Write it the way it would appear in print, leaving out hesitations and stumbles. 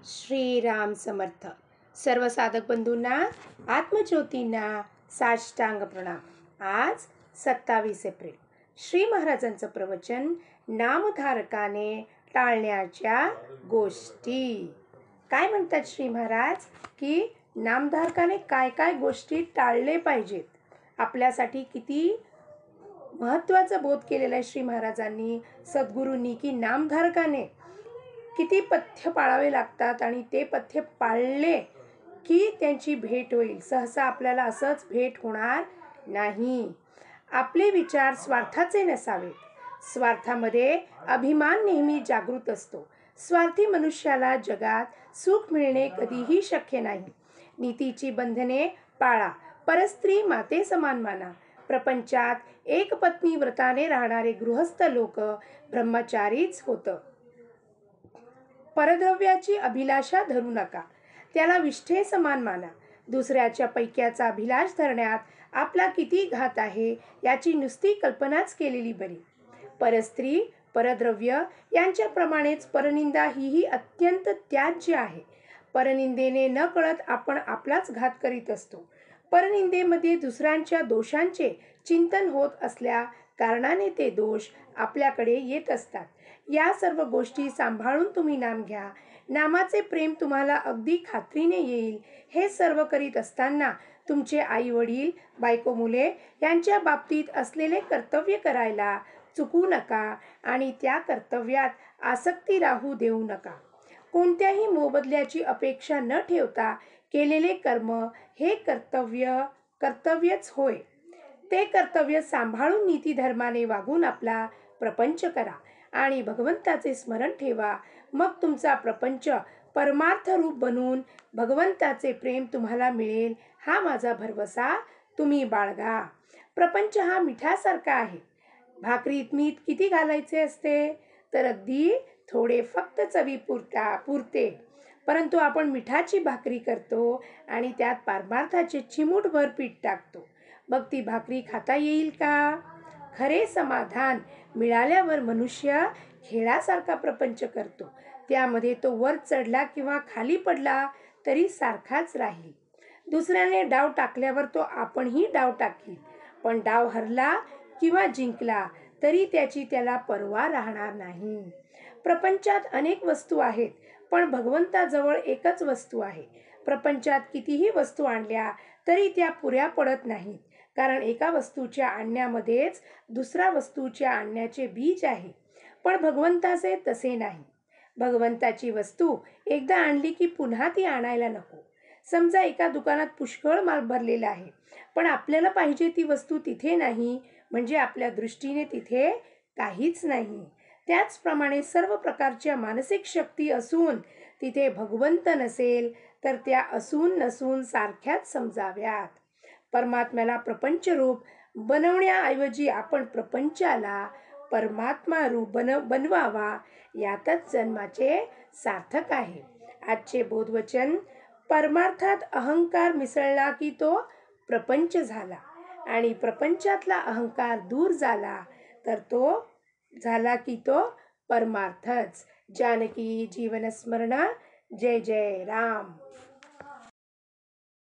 श्रीराम समर्थ. सर्व साधक बंधूंना, आत्मज्योतींना साष्टांग प्रणाम. आज 27 एप्रिल. श्री महाराजांचं प्रवचन, नामधारकाने टाळण्याच्या गोष्टी. काय म्हणतात श्री महाराज की नामधारकाने काय काय गोष्टी टाळले पाहिजेत. आपल्यासाठी किती महत्त्वाचा बोध केलेला आहे श्री महाराजांनी, सद्गुरूंनी, की नामधारकाने किती पथ्य पाळावे लागतात आणि ते पथ्य पाळले की त्यांची भेट होईल. सहसा आपल्याला असंच भेट होणार नाही. आपले विचार स्वार्थाचे नसावेत. स्वार्थामध्ये अभिमान नेहमी जागृत असतो. स्वार्थी मनुष्याला जगात सुख मिळणे कधीही शक्य नाही. नीतीची बंधने पाळा. परस्त्री माते समान माना. प्रपंचात एक पत्नी व्रताने राहणारे गृहस्थ लोक ब्रह्मचारीच होतं. परद्रव्याची अभिलाषा धरू नका. त्याला विष्ठे समान माना. दुसऱ्याच्या पैक्याचा अभिलाष धरण्यात आपला किती घात आहे याची नुसती कल्पनाच केलेली बरी. परस्त्री परद्रव्य यांच्याप्रमाणेच परनिंदा ही अत्यंत त्याज्य आहे. परनिंदेने न कळत आपण आपलाच घात करीत असतो. परनिंदेमध्ये दुसऱ्यांच्या दोषांचे चिंतन होत असल्या कारणाने ते दोष आपल्याकडे येत असतात. या सर्व गोष्टी सांभाळून तुम्ही नाम घ्या. नामाचे प्रेम तुम्हाला अगदी खात्रीने येईल. हे सर्व करीत असताना तुमचे आई वडील, बायको मुले यांच्या बाबतीत असलेले कर्तव्य करायला चुकू नका आणि त्या कर्तव्यात आसक्ती राहू देऊ नका. कोणत्याही मोबदल्याची अपेक्षा न ठेवता केलेले कर्म हे कर्तव्यच होय. ते कर्तव्य सांभाळून नीतिधर्माने वागून आपला प्रपंच करा आणि भगवंताचे स्मरण ठेवा. मग तुमचा प्रपंच परमार्थ रूप बनून भगवंताचे प्रेम तुम्हाला मिळेल हा माझा भरवसा तुम्ही बाळगा. प्रपंच हा मिठासारखा आहे. भाकरीत मीठ किती घालायचे असते तर अगदी थोडे, फक्त चवी पुरते. परंतु आपण मिठाची भाकरी करतो आणि त्यात परमार्थाचे चिमूटभर पीठ टाकतो. मग ती भाकरी खाता येईल का? खरे समाधान मिळाल्यावर मनुष्य खेळासारखा प्रपंच करतो. त्यामध्ये तो वर चढला किंवा खाली पडला तरी सारखाच राहील. दुसऱ्याने डाव टाकल्यावर तो आपणही डाव टाकील. पण डाव हरला किंवा जिंकला तरी त्याची त्याला पर्वा राहणार नाही. प्रपंचात अनेक वस्तू आहेत, पण भगवंताजवळ एकच वस्तू आहे. प्रपंचात कितीही वस्तू आणल्या तरी त्या पुऱ्या पडत नाहीत, कारण एका वस्तूच्या आणण्यामध्येच दुसऱ्या वस्तूच्या आणण्याचे बीज आहे. पण भगवंताचे तसे नाही. भगवंताची वस्तू एकदा आणली की पुन्हा ती आणायला नको. समजा एका दुकानात पुष्कळ माल भरलेला आहे, पण आपल्याला पाहिजे ती वस्तू तिथे नाही, म्हणजे आपल्या दृष्टीने तिथे काहीच नाही. त्याचप्रमाणे सर्व प्रकारच्या मानसिक शक्ती असून तिथे भगवंत नसेल तर त्या असून नसून सारख्याच समजाव्यात. परमात्म्याला प्रपंच रूप बनवण्याऐवजी आपण प्रपंचाला परमात्मा रूप बनवावा, यातच जन्माचे सार्थक आहे. आजचे बोधवचन, परमार्थात अहंकार मिसळला की तो प्रपंच झाला आणि प्रपंचातला अहंकार दूर झाला तर तो परमार्थच. जानकी जीवन स्मरण. जय जय राम.